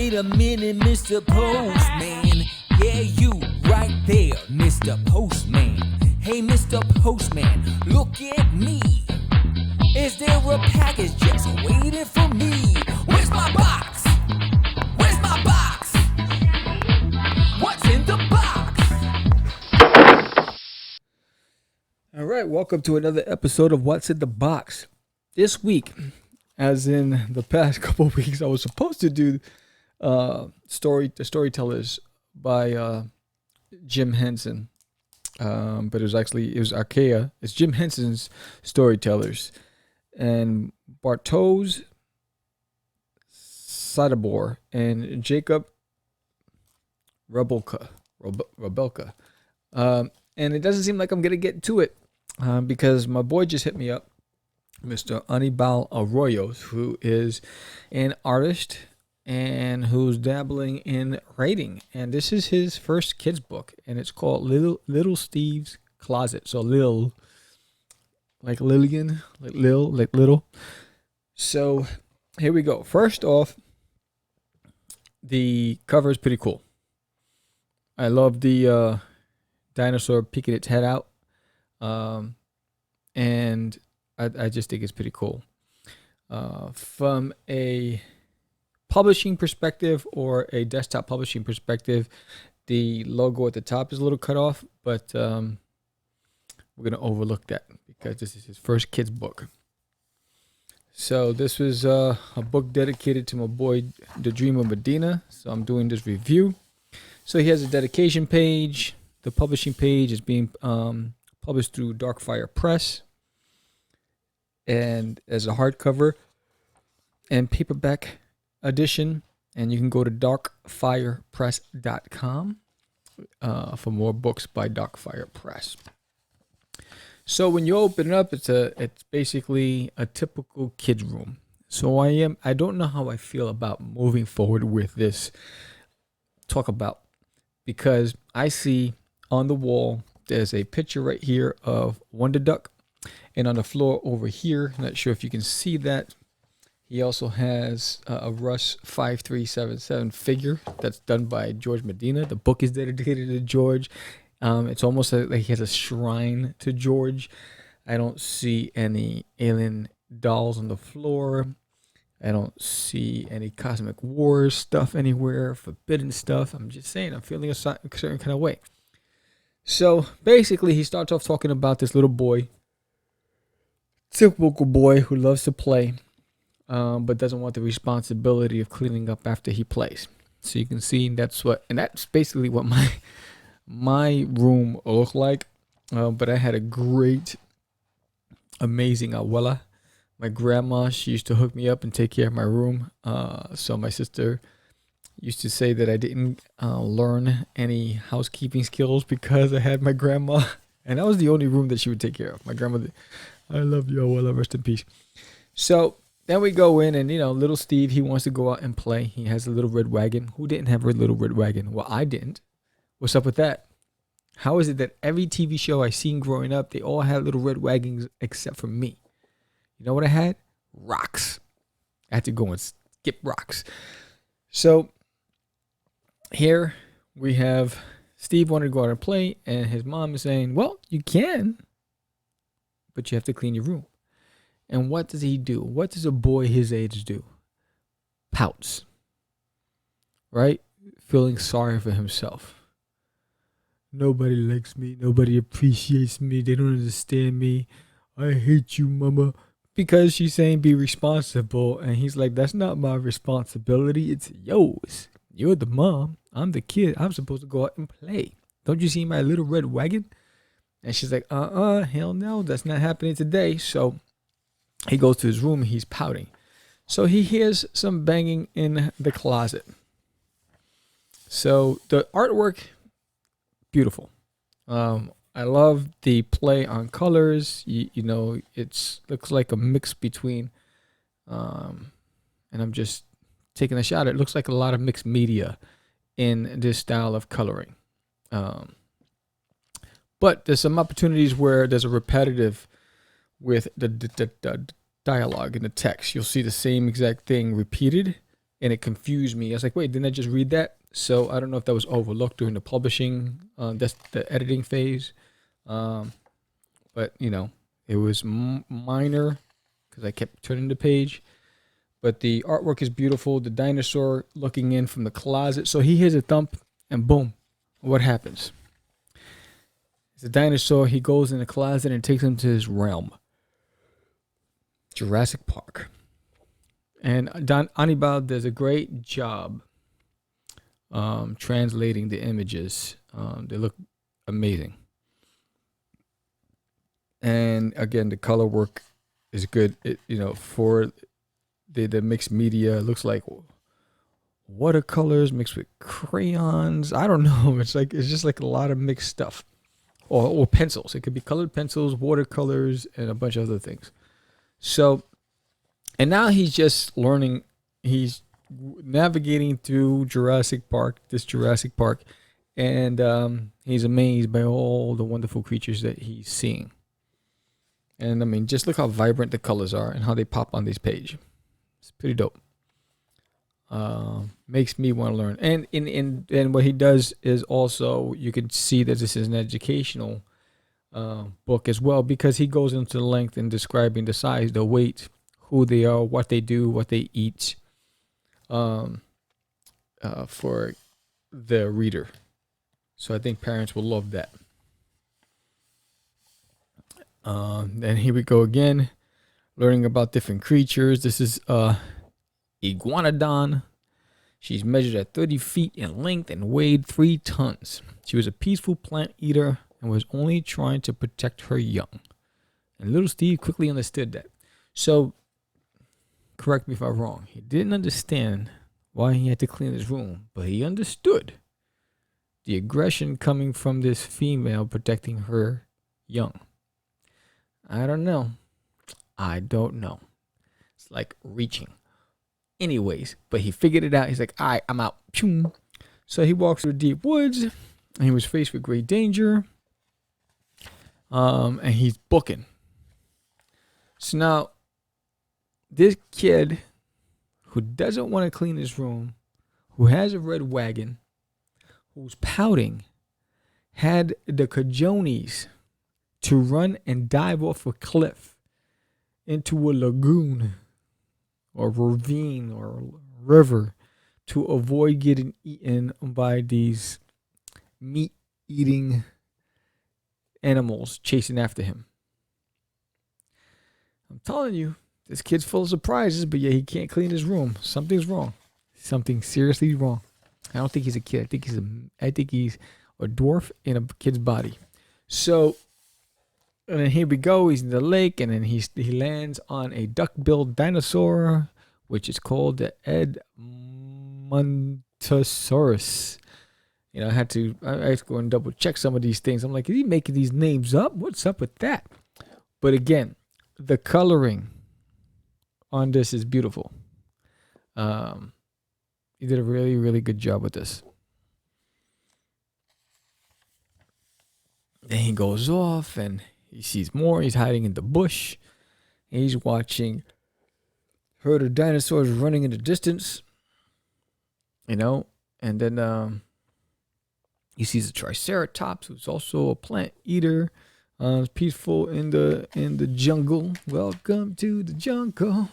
Wait a minute, Mr. Postman. Yeah, you right there, Mr. Postman. Hey, Mr. Postman, look at me. Is there a package just waiting for me? Where's my box? Where's my box? What's in the box? All right, welcome to another episode of What's in the Box. This week, as in the past couple of weeks, I was supposed to do the Storytellers by Jim Henson, but it was Archaea. It's Jim Henson's Storytellers, and Bartosz Sadibor and Jacob Rebelka. And it doesn't seem like I'm gonna get to it because my boy just hit me up, Mr. Anibal Arroyo, who is an artist and who's dabbling in writing. And this is his first kids book, and it's called Lil Steve's Closet. So Lil, like Lillian, like Lil, like little. So here we go. First off, the cover is pretty cool. I love the dinosaur peeking its head out. And I just think it's pretty cool. From a publishing perspective or a desktop publishing perspective, the logo at the top is a little cut off, but we're going to overlook that because this is his first kid's book. So this was a book dedicated to my boy, the Dreamer Medina. So I'm doing this review. So he has a dedication page. The publishing page is being published through DarkFire Press, and as a hardcover and paperback edition. And you can go to darkfirepress.com for more books by DarkFire Press. So when you open it up, it's basically a typical kid's room. So I don't know how I feel about moving forward with this because I see on the wall there's a picture right here of Wonder Duck, and on the floor over here, not sure if you can see that, he also has a Russ 5377 figure that's done by George Medina. The book is dedicated to George. It's almost like he has a shrine to George. I don't see any alien dolls on the floor. I don't see any Cosmic Wars stuff anywhere, forbidden stuff. I'm just saying, I'm feeling a certain kind of way. So basically, he starts off talking about this little boy, typical boy who loves to play, but doesn't want the responsibility of cleaning up after he plays. So you can see that's basically what my room looked like. But I had a great, amazing abuela. My grandma, she used to hook me up and take care of my room. So my sister used to say that I didn't learn any housekeeping skills because I had my grandma, and that was the only room that she would take care of. My grandmother, I love you, abuela, rest in peace. So then we go in, and little Steve, he wants to go out and play. He has a little red wagon. Who didn't have a little red wagon? Well, I didn't. What's up with that? How is it that every TV show I seen growing up, they all had little red wagons except for me? You know what I had? Rocks. I had to go and skip rocks. So here we have Steve wanted to go out and play, and his mom is saying, well, you can, but you have to clean your room. And what does he do? What does a boy his age do? Pouts. Right? Feeling sorry for himself. Nobody likes me. Nobody appreciates me. They don't understand me. I hate you, mama. Because she's saying be responsible. And he's like, that's not my responsibility. It's yours. You're the mom. I'm the kid. I'm supposed to go out and play. Don't you see my little red wagon? And she's like, hell no. That's not happening today. So he goes to his room and he's pouting. So he hears some banging in the closet. So the artwork, beautiful. I love the play on colors. It looks like a mix between, and I'm just taking a shot. It looks like a lot of mixed media in this style of coloring. But there's some opportunities where there's a repetitive with the dialogue in the text. You'll see the same exact thing repeated, and it confused me. I was like, wait, didn't I just read that? So I don't know if that was overlooked during the publishing, that's the editing phase. Um, but it was minor because I kept turning the page. But the artwork is beautiful. The dinosaur looking in from the closet. So he hears a thump, and boom, what happens? It's a dinosaur. He goes in the closet and takes him to his realm, Jurassic Park. And Anibal does a great job translating the images. They look amazing. And again, the color work is good. For the mixed media, it looks like watercolors mixed with crayons. I don't know. It's just like a lot of mixed stuff. Or pencils. It could be colored pencils, watercolors, and a bunch of other things. So, and now he's just learning. He's navigating through Jurassic Park, and he's amazed by all the wonderful creatures that he's seeing. And I mean, just look how vibrant the colors are and how they pop on this page. It's pretty dope. Makes me want to learn. And what he does is also, you can see that this is an educational book as well, because he goes into length in describing the size, the weight, who they are, what they do, what they eat, for the reader. So I think parents will love that. Then here we go again, learning about different creatures. This is Iguanodon. She's measured at 30 feet in length and weighed 3 tons. She was a peaceful plant eater and was only trying to protect her young. And little Steve quickly understood that. So, correct me if I'm wrong. He didn't understand why he had to clean his room, but he understood the aggression coming from this female protecting her young. I don't know. It's like reaching. Anyways, but he figured it out. He's like, all right, I'm out. So he walks through deep woods, and he was faced with great danger. And he's booking. So now, this kid who doesn't want to clean his room, who has a red wagon, who's pouting, had the cajones to run and dive off a cliff into a lagoon or ravine or river to avoid getting eaten by these meat-eating animals chasing after him. I'm telling you, this kid's full of surprises, but yeah, he can't clean his room. Something's wrong. Something seriously wrong. I don't think he's a kid. I think he's a dwarf in a kid's body. So, and then here we go. He's in the lake, and then he lands on a duck-billed dinosaur, which is called the Edmontosaurus. I had to go and double check some of these things. I'm like, is he making these names up? What's up with that? But again, the coloring on this is beautiful. He did a really, really good job with this. Then he goes off and he sees more. He's hiding in the bush. He's watching herd of dinosaurs running in the distance. And then he sees a triceratops, who's also a plant eater. Peaceful in the jungle. Welcome to the jungle.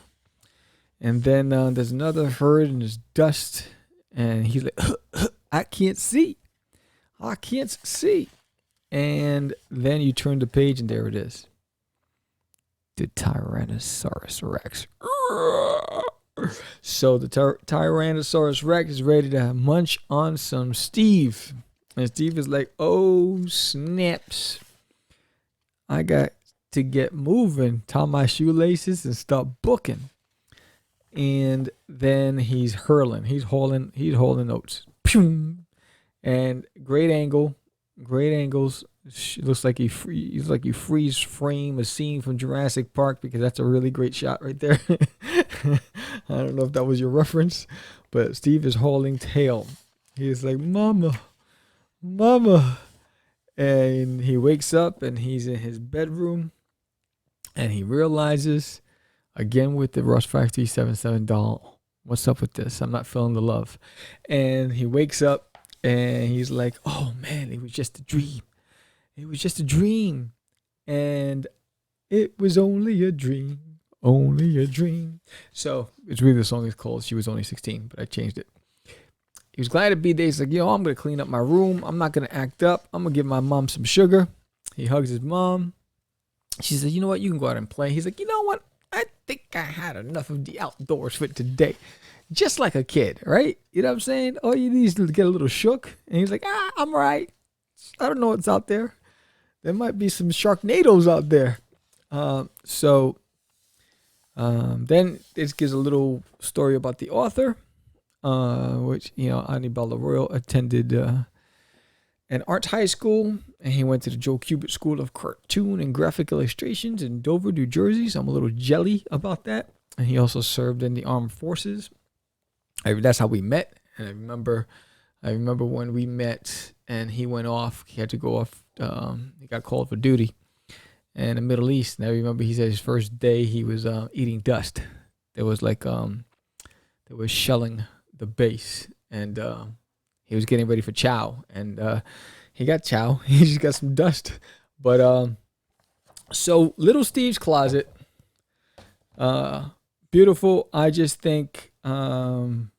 And then there's another herd and there's dust. And he's like, I can't see. And then you turn the page and there it is. The Tyrannosaurus Rex. So the Tyrannosaurus Rex is ready to munch on some Steve. And Steve is like, oh, snaps. I got to get moving, tie my shoelaces, and start booking. And then he's hurling. He's hauling notes. And great angles. It looks like you freeze frame a scene from Jurassic Park, because that's a really great shot right there. I don't know if that was your reference, but Steve is hauling tail. He's like, Mama. And he wakes up and he's in his bedroom and he realizes, again with the Rush 5377 doll, What's up with this? I'm not feeling the love. And he wakes up and he's like, oh man, it was just a dream. It was just a dream. And it was only a dream. Only a dream. So it's really the song is called She Was Only 16, but I changed it. He was glad to be there. He's like, I'm going to clean up my room. I'm not going to act up. I'm going to give my mom some sugar. He hugs his mom. She says, you know what? You can go out and play. He's like, you know what? I think I had enough of the outdoors for today. Just like a kid, right? You know what I'm saying? All you need is to get a little shook. And he's like, I'm all right. I don't know what's out there. There might be some Sharknadoes out there. Then it gives a little story about the author, which, Anibal Arroyo attended an art high school, and he went to the Joe Kubert School of Cartoon and Graphic Illustrations in Dover, New Jersey. So I'm a little jelly about that. And he also served in the armed forces. That's how we met. And I remember when we met and he went off. He had to go off. He got called for duty in the Middle East. And I remember he said his first day he was eating dust. There was they were shelling the base, and he was getting ready for chow, and he got chow. He just got some dust. But so Little Steve's closet, beautiful. I just think in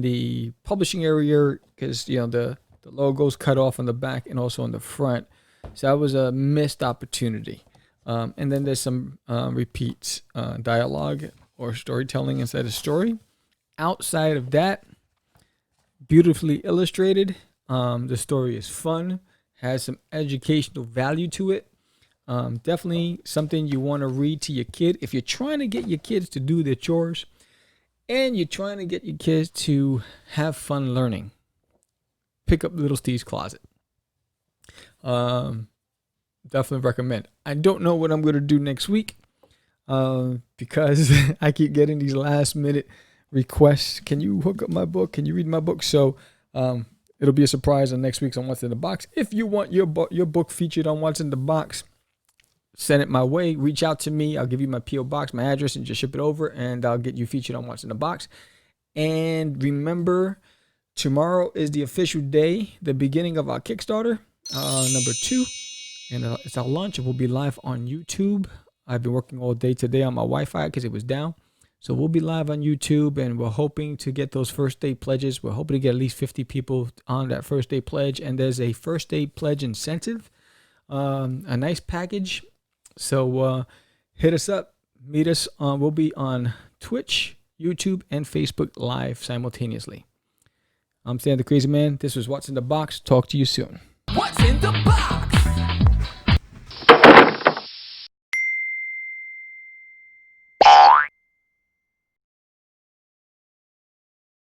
the publishing area, because the logo's cut off on the back and also on the front, so that was a missed opportunity. And then there's some repeats, dialogue or storytelling inside a story. Outside of that, beautifully illustrated. The story is fun, has some educational value to it. Definitely something you want to read to your kid. If you're trying to get your kids to do their chores and you're trying to get your kids to have fun learning, pick up Little Steve's Closet. Definitely recommend. I don't know what I'm going to do next week because I keep getting these last minute requests. Can you hook up my book? Can you read my book? So it'll be a surprise on next week's on What's in the Box. If you want your book featured on What's in the Box, send it my way. Reach out to me. I'll give you my P.O. box, my address, and just ship it over, and I'll get you featured on What's in the Box. And remember, tomorrow is the official day, the beginning of our Kickstarter, number 2. And it's our launch. It will be live on YouTube. I've been working all day today on my Wi-Fi because it was down. So we'll be live on YouTube, and we're hoping to get those first day pledges. We're hoping to get at least 50 people on that first day pledge. And there's a first day pledge incentive, a nice package. So hit us up, meet us. We'll be on Twitch, YouTube, and Facebook live simultaneously. I'm Stan the Crazy Man. This was What's in the Box. Talk to you soon. What's in the box?